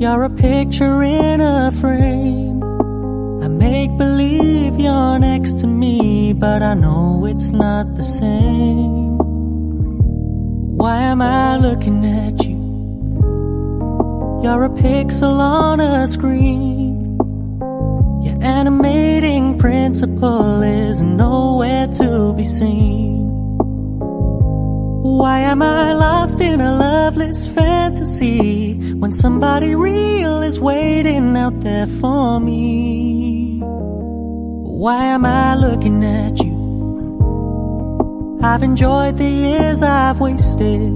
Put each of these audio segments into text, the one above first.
You're a picture in a frame. I make believe you're next to me, but I know it's not the same. Why am I looking at you? You're a pixel on a screen. Your animating principle is nowhere to be seen. Why am I lost in a loveless fantasy when somebody real is waiting out there for me? Why am I looking at you? I've enjoyed the years I've wasted,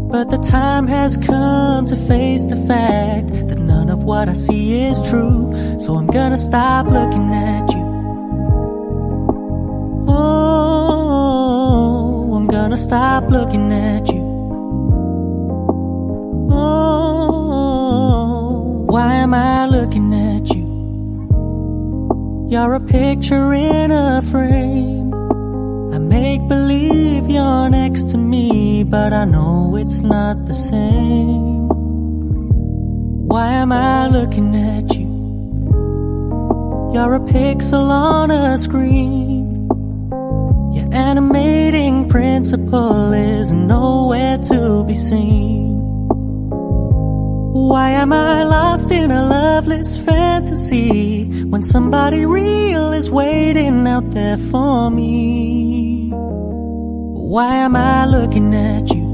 but the time has come to face the fact that none of what I see is true. So I'm gonna stop looking at you. Oh, I'm gonna stop looking at you. Oh, why am I looking at you? You're a picture in a frame. I make believe you're next to me, but I know it's not the same. Why am I looking at you? You're a pixel on a screen. Your animating principle is nowhere to be seen. Why am I lost in a loveless fantasy when somebody real is waiting out there for me? Why am I looking at you?